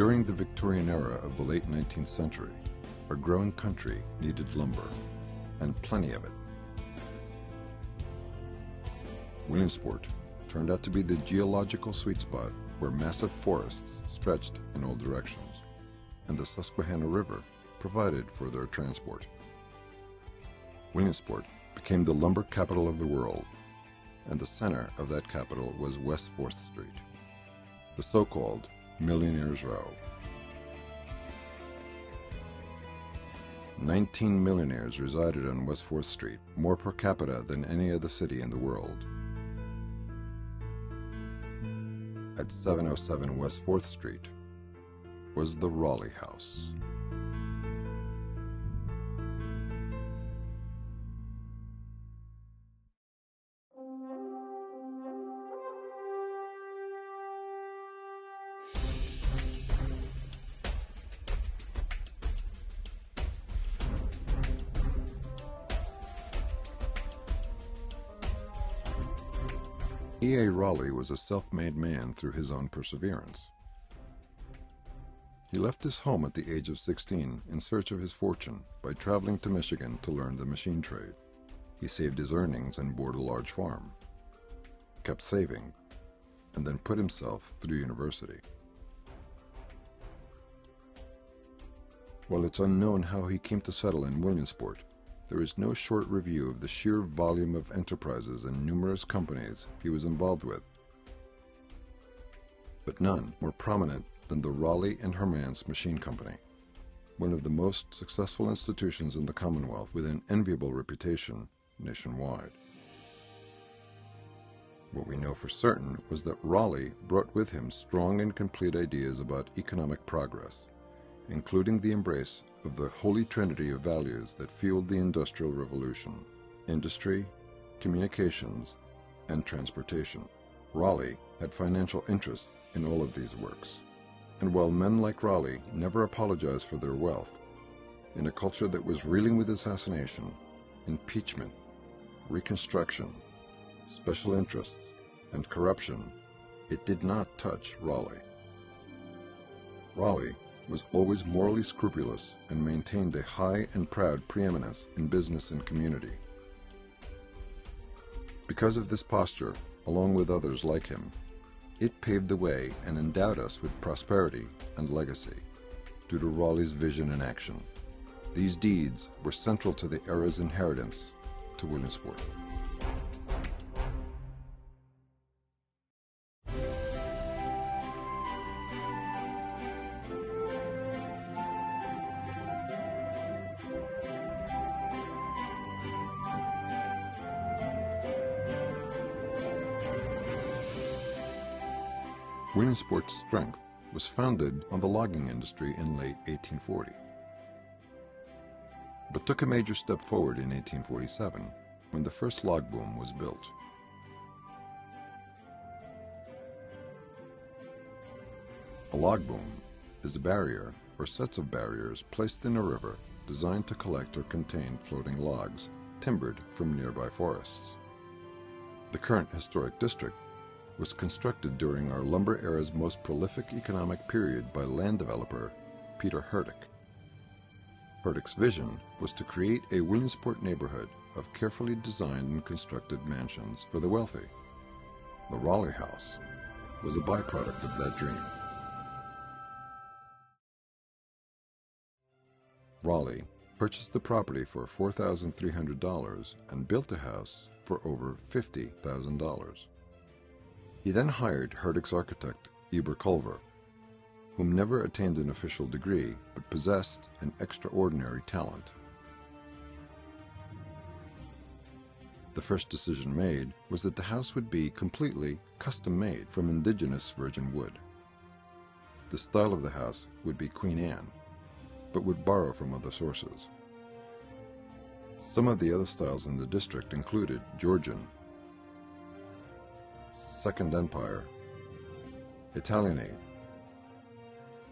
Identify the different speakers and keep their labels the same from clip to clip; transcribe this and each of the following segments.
Speaker 1: During the Victorian era of the late 19th century, our growing country needed lumber, and plenty of it. Williamsport turned out to be the geological sweet spot where massive forests stretched in all directions, and the Susquehanna River provided for their transport. Williamsport became the lumber capital of the world, and the center of that capital was West 4th Street, the so-called Millionaires' Row. 19 millionaires resided on West 4th Street, more per capita than any other city in the world. At 707 West 4th Street was the Rowley House. E.A. Rowley was a self-made man through his own perseverance. He left his home at the age of 16 in search of his fortune by traveling to Michigan to learn the machine trade. He saved his earnings and bought a large farm, kept saving, and then put himself through university. While it's unknown how he came to settle in Williamsport, there is no short review of the sheer volume of enterprises and numerous companies he was involved with, but none more prominent than the Rowley and Hermance Machine Company, one of the most successful institutions in the Commonwealth with an enviable reputation nationwide. What we know for certain was that Rowley brought with him strong and complete ideas about economic progress, including the embrace of the holy trinity of values that fueled the Industrial Revolution: industry, communications, and transportation. Rowley had financial interests in all of these works, and while men like Rowley never apologized for their wealth, in a culture that was reeling with assassination, impeachment, reconstruction, special interests, and corruption, it did not touch Rowley. Rowley was always morally scrupulous and maintained a high and proud preeminence in business and community. Because of this posture, along with others like him, it paved the way and endowed us with prosperity and legacy due to Rowley's vision and action. These deeds were central to the era's inheritance to Williamsport. Williamsport's strength was founded on the logging industry in late 1840, but took a major step forward in 1847 when the first log boom was built. A log boom is a barrier or sets of barriers placed in a river designed to collect or contain floating logs timbered from nearby forests. The current historic district was constructed during our lumber era's most prolific economic period by land developer Peter Herdick. Herdick's vision was to create a Williamsport neighborhood of carefully designed and constructed mansions for the wealthy. The Rowley House was a byproduct of that dream. Rowley purchased the property for $4,300 and built the house for over $50,000. He then hired Herdick's architect, Eber Culver, whom never attained an official degree but possessed an extraordinary talent. The first decision made was that the house would be completely custom-made from indigenous virgin wood. The style of the house would be Queen Anne, but would borrow from other sources. Some of the other styles in the district included Georgian, Second Empire, Italianate,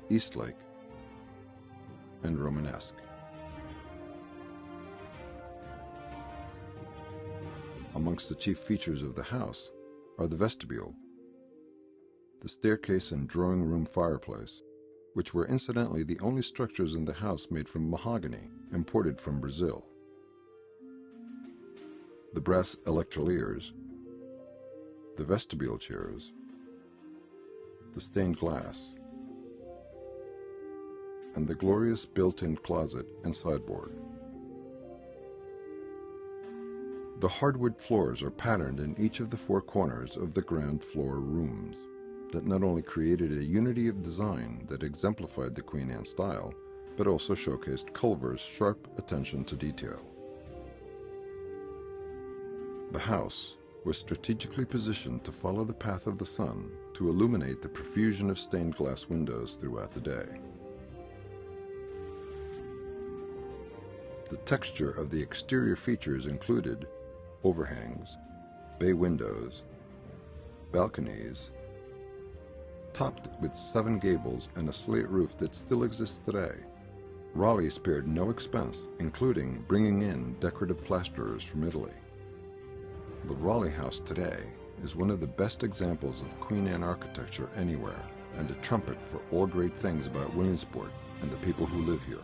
Speaker 1: Eastlake, and Romanesque. Amongst the chief features of the house are the vestibule, the staircase and drawing room fireplace, which were incidentally the only structures in the house made from mahogany, imported from Brazil. The brass electroliers, the vestibule chairs, the stained glass, and the glorious built-in closet and sideboard. The hardwood floors are patterned in each of the four corners of the ground floor rooms that not only created a unity of design that exemplified the Queen Anne style, but also showcased Culver's sharp attention to detail. The house was strategically positioned to follow the path of the sun to illuminate the profusion of stained glass windows throughout the day. The texture of the exterior features included overhangs, bay windows, balconies, topped with 7 gables and a slate roof that still exists today. Rowley spared no expense, including bringing in decorative plasterers from Italy. The Rowley House today is one of the best examples of Queen Anne architecture anywhere, and a trumpet for all great things about Williamsport and the people who live here.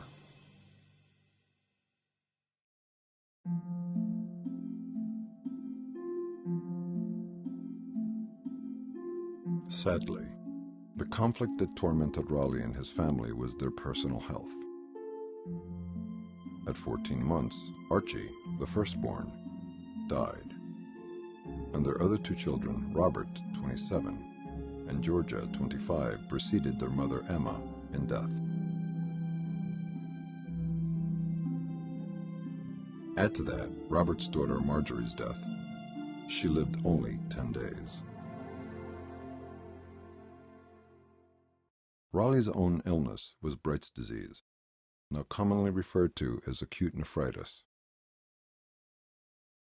Speaker 1: Sadly, the conflict that tormented Rowley and his family was their personal health. At 14 months, Archie, the firstborn, died, and their other 2 children, Robert, 27, and Georgia, 25, preceded their mother Emma in death. Add to that Robert's daughter Marjorie's death. She lived only 10 days. Rowley's own illness was Bright's disease, now commonly referred to as acute nephritis.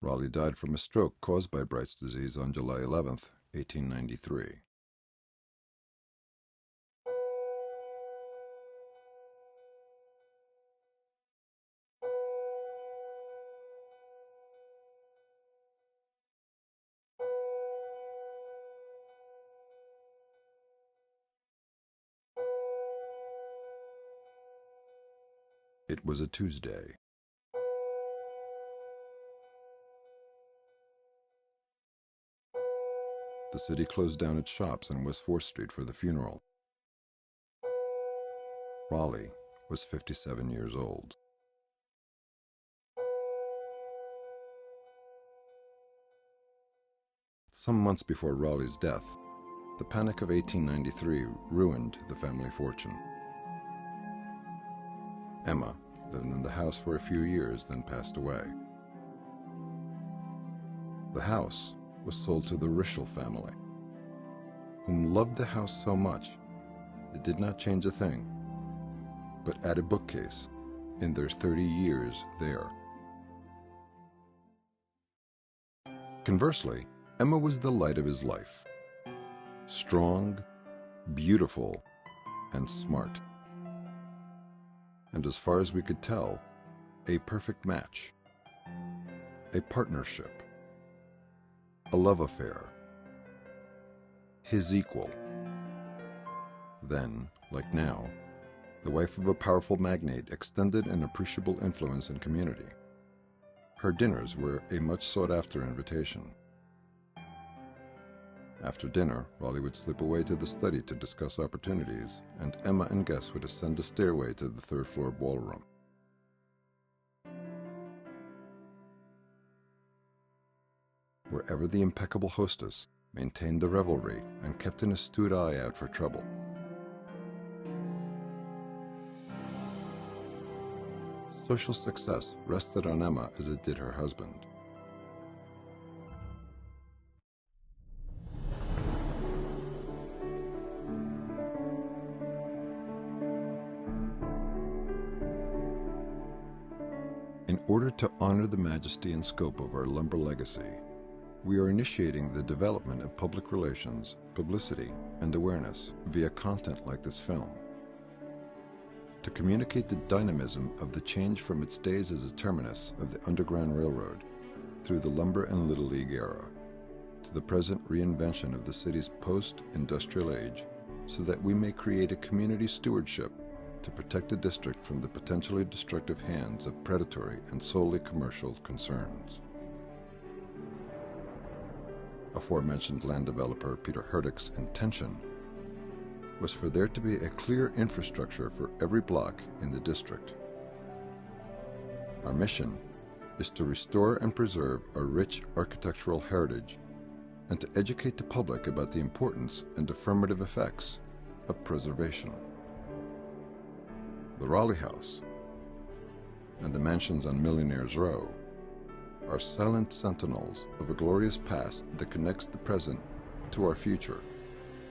Speaker 1: Rowley died from a stroke caused by Bright's disease on July 11, 1893. It was a Tuesday. The city closed down its shops on West 4th Street for the funeral. Rowley was 57 years old. Some months before Rowley's death, the Panic of 1893 ruined the family fortune. Emma lived in the house for a few years, then passed away. The house was sold to the Rishel family, whom loved the house so much it did not change a thing, but add a bookcase in their 30 years there. Conversely, Emma was the light of his life. Strong, beautiful, and smart. And as far as we could tell, a perfect match. A partnership. A love affair. His equal. Then, like now, the wife of a powerful magnate extended an appreciable influence in community. Her dinners were a much sought-after invitation. After dinner, Rowley would slip away to the study to discuss opportunities, and Emma and guests would ascend a stairway to the 3rd floor ballroom. Wherever the impeccable hostess maintained the revelry and kept an astute eye out for trouble. Social success rested on Emma as it did her husband. In order to honor the majesty and scope of our lumber legacy, we are initiating the development of public relations, publicity, and awareness via content like this film. To communicate the dynamism of the change from its days as a terminus of the Underground Railroad through the lumber and Little League era to the present reinvention of the city's post-industrial age so that we may create a community stewardship to protect the district from the potentially destructive hands of predatory and solely commercial concerns. Aforementioned land developer Peter Herdick's intention was for there to be a clear infrastructure for every block in the district. Our mission is to restore and preserve our rich architectural heritage and to educate the public about the importance and affirmative effects of preservation. The Rowley House and the mansions on Millionaires' Row are silent sentinels of a glorious past that connects the present to our future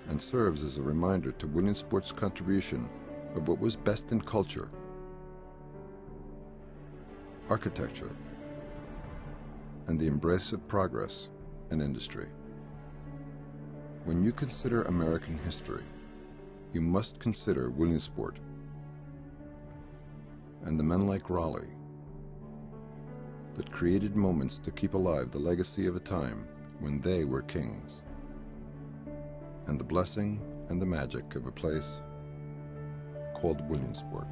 Speaker 1: and serves as a reminder to Williamsport's contribution of what was best in culture, architecture, and the embrace of progress and industry. When you consider American history, you must consider Williamsport and the men like Rowley that created moments to keep alive the legacy of a time when they were kings, and the blessing and the magic of a place called Williamsport.